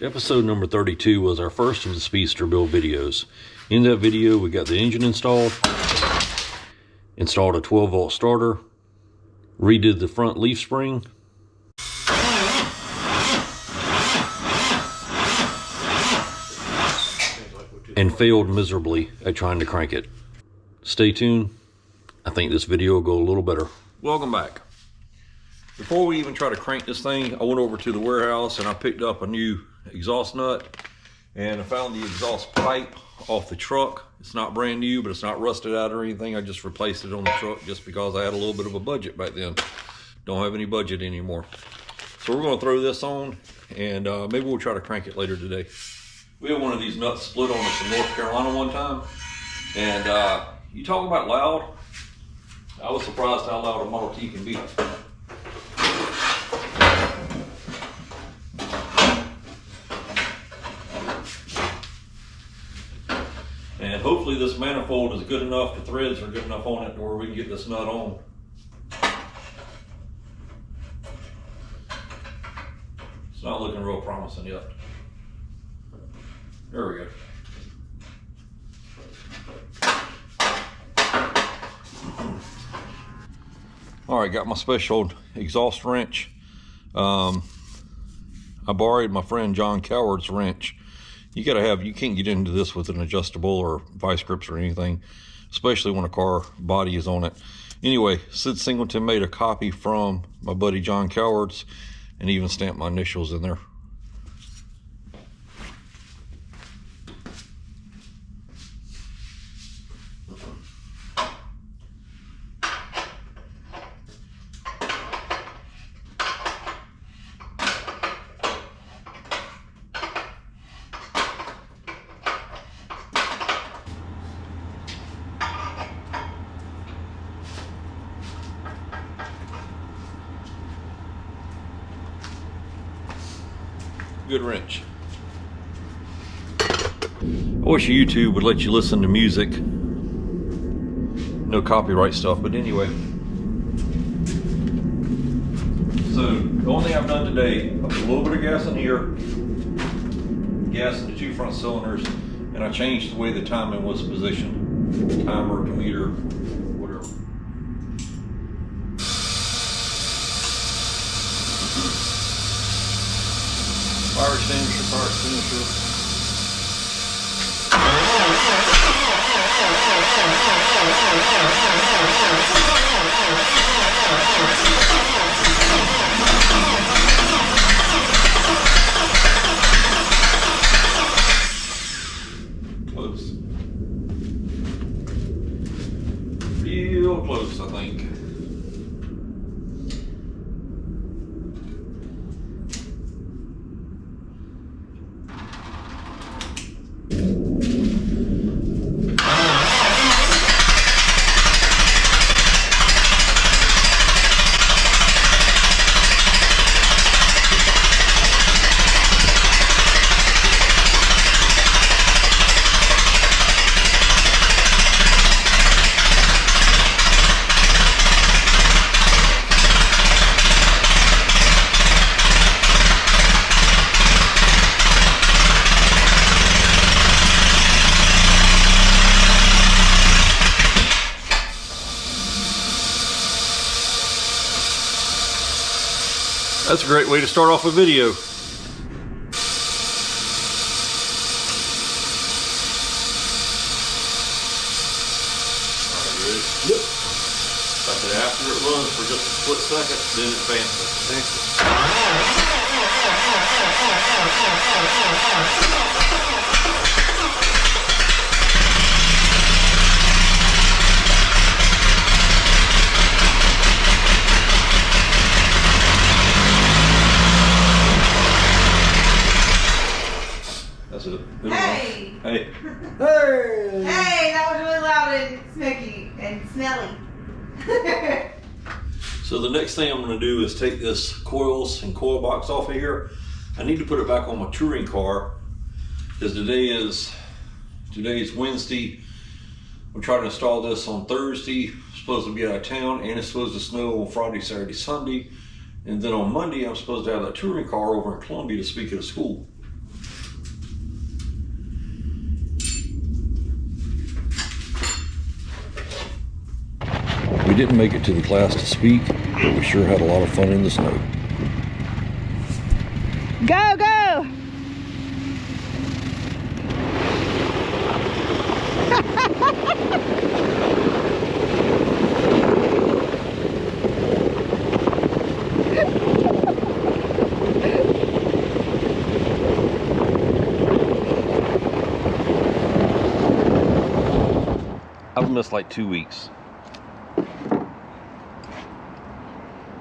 Episode number 32 was our first of the speedster build videos. In that video, we got the engine installed a 12-volt starter, redid the front leaf spring, and failed miserably at trying to crank it. Stay tuned. I think this video will go a little better. Welcome back. Before we even try to crank this thing, I went over to the warehouse and I picked up a new exhaust nut, and I found the exhaust pipe off the truck. It's not brand new, but it's not rusted out or anything. I just replaced it on the truck just because I had a little bit of a budget back then. Don't have any budget anymore. So we're gonna throw this on and maybe we'll try to crank it later today. We had one of these nuts split on us in North Carolina one time, and you talk about loud. I was surprised how loud a Model T can be. And hopefully this manifold is good enough, the threads are good enough on it to where we can get this nut on. It's not looking real promising yet. There we go. All right, got my special exhaust wrench. I borrowed my friend John Coward's wrench. You can't get into this with an adjustable or vice grips or anything, especially when a car body is on it. Anyway, Sid Singleton made a copy from my buddy John Coward's and even stamped my initials in there. Good wrench. I wish YouTube would let you listen to music. No copyright stuff, but anyway. So the only thing I've done today, I put a little bit of gas in here, gas in the two front cylinders, and I changed the way the timing was positioned. Timer, meter, whatever. Fire extinguisher, fire extinguisher. Close. Real close, I think. That's a great way to start off a video. Alright, ready? Yep. Like that, after it runs for just a split second, then it advances. That's it. Hey! Hey! Hey! Hey, that was really loud and smoky and smelly. So the next thing I'm going to do is take this coils and coil box off of here. I need to put it back on my touring car because today is Wednesday. I'm trying to install this on Thursday. I'm supposed to be out of town, and it's supposed to snow on Friday, Saturday, Sunday. And then on Monday, I'm supposed to have that touring car over in Columbia to speak at a school. We didn't make it to the class to speak, but we sure had a lot of fun in the snow. Go, go! I've missed like 2 weeks.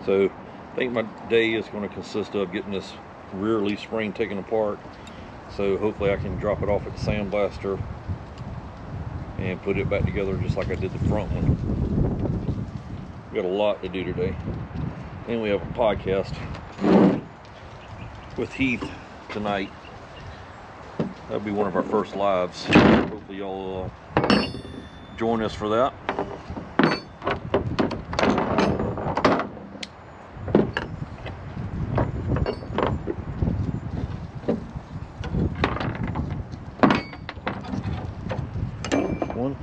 So I think my day is going to consist of getting this rear leaf spring taken apart. So hopefully I can drop it off at the sandblaster and put it back together just like I did the front one. We got a lot to do today. And we have a podcast with Heath tonight. That'll be one of our first lives. Hopefully y'all join us for that. One.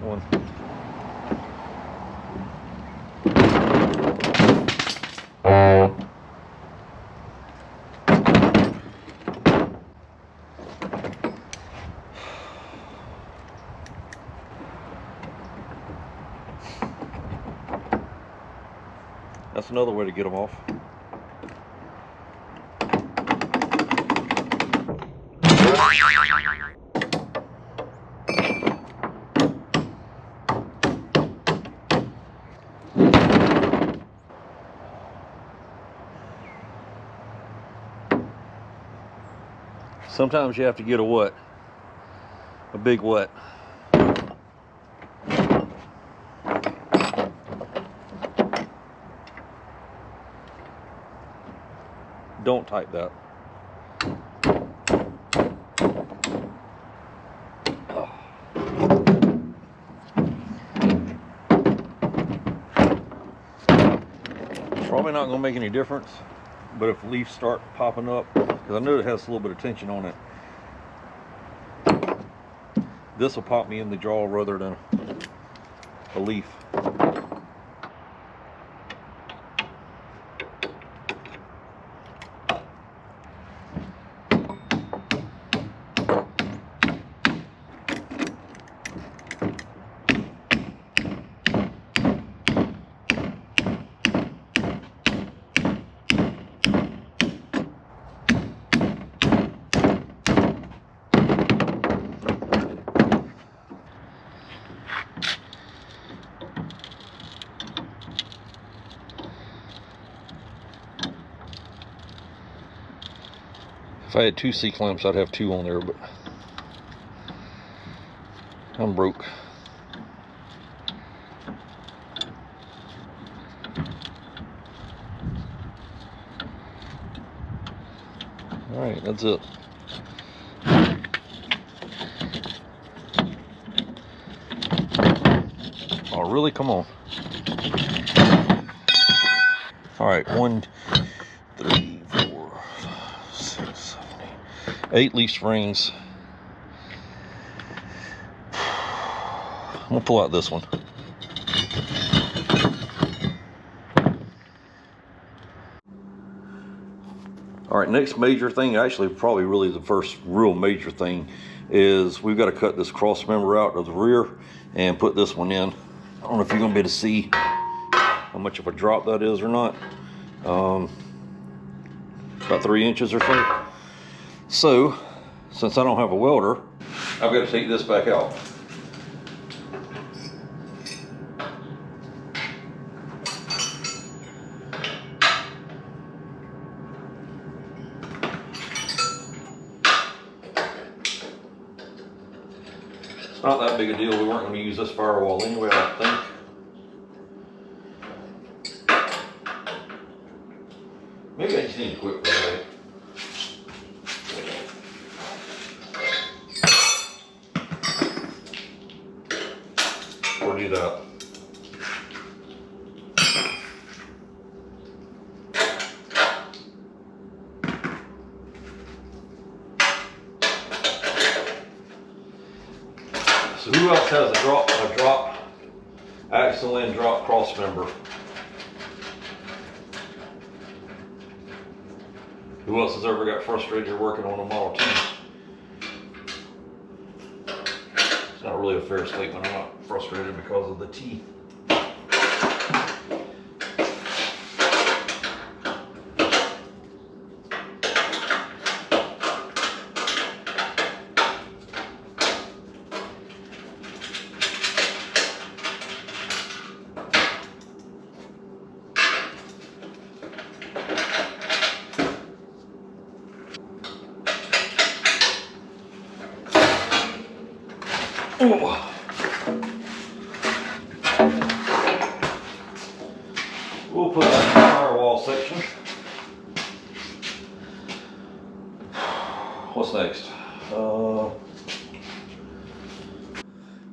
One. That's another way to get them off. Sometimes you have to get a what? A big what? Don't type that. Oh. Probably not going to make any difference, but if leaves start popping up, because I know it has a little bit of tension on it, this will pop me in the jaw rather than a leaf. If I had 2 C-clamps, I'd have 2 on there, but I'm broke. All right, that's it. Oh, really? Come on. All right, 1, 3, 4, 6, 7, 8 leaf springs. I'm gonna pull out this one. All right, next major thing, actually probably really the first real major thing, is we've got to cut this cross member out of the rear and put this one in. I don't know if you're gonna be able to see how much of a drop that is or not. About 3 inches or so. So, since I don't have a welder, I've got to take this back out. It's not that big a deal. We weren't going to use this firewall anyway, I don't think. Maybe I just need to quit for a day. Who else has a accidentally drop cross member? Who else has ever got frustrated working on a Model T? It's not really a fair statement. I'm not frustrated because of the T. Oh. We'll put that in the firewall section. What's next?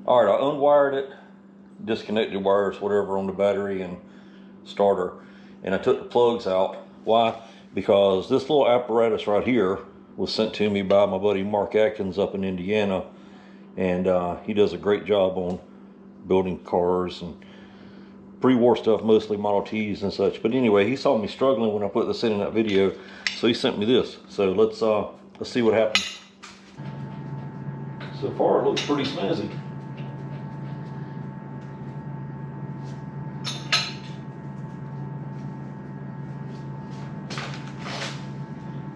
Alright, I unwired it, disconnected wires, whatever, on the battery and starter, and I took the plugs out. Why? Because this little apparatus right here was sent to me by my buddy Mark Atkins up in Indiana, and he does a great job on building cars and pre-war stuff, mostly Model Ts and such. But anyway, he saw me struggling when I put this in that video, so he sent me this. So let's see what happens. So far it looks pretty snazzy.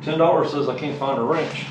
$10 says I can't find a wrench.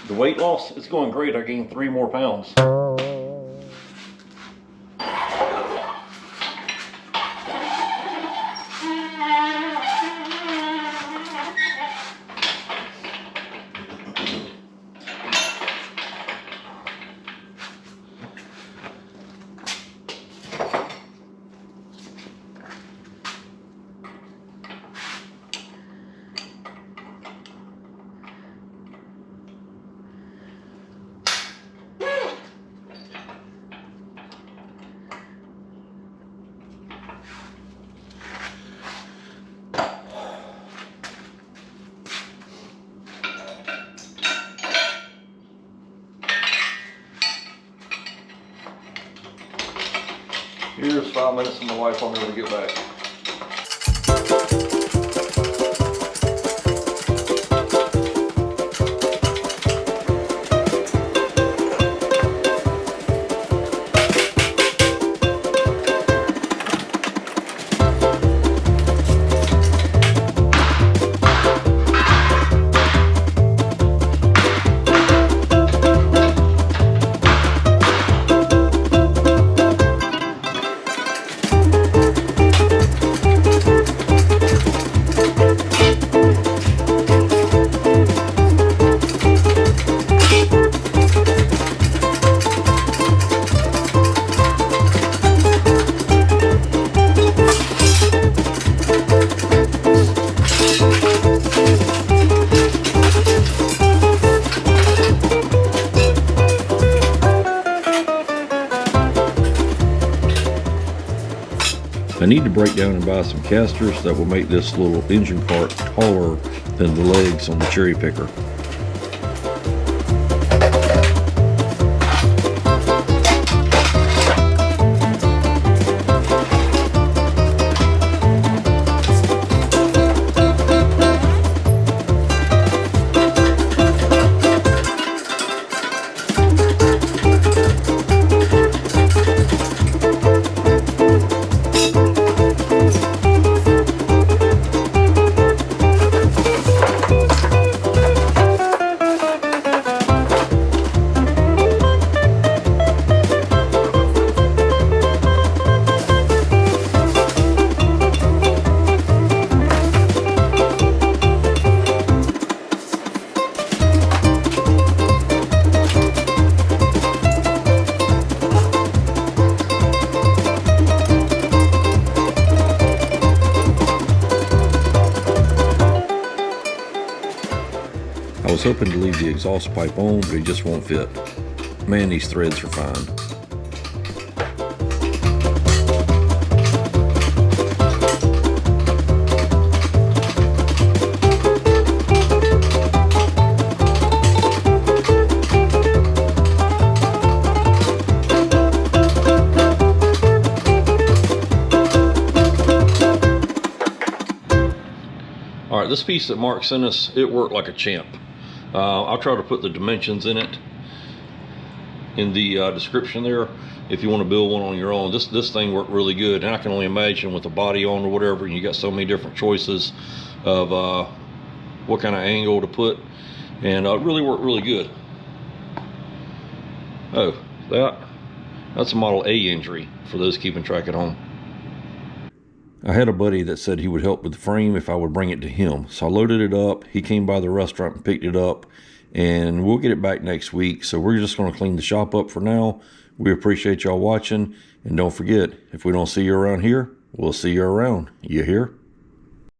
The weight loss is going great. I gained 3 more pounds. Here's 5 minutes and my wife will never get back. I need to break down and buy some casters that will make this little engine part taller than the legs on the cherry picker. was hoping to leave the exhaust pipe on, but it just won't fit. Man, these threads are fine. All right, this piece that Mark sent us, it worked like a champ. I'll try to put the dimensions in it in the description there if you want to build one on your own. This thing worked really good, and I can only imagine with the body on or whatever, and you got so many different choices of what kind of angle to put, and it really worked really good. Oh, that's a Model A injury for those keeping track at home. I had a buddy that said he would help with the frame if I would bring it to him. So I loaded it up. He came by the restaurant and picked it up, and we'll get it back next week. So we're just going to clean the shop up for now. We appreciate y'all watching, and don't forget, if we don't see you around here, we'll see you around. You hear?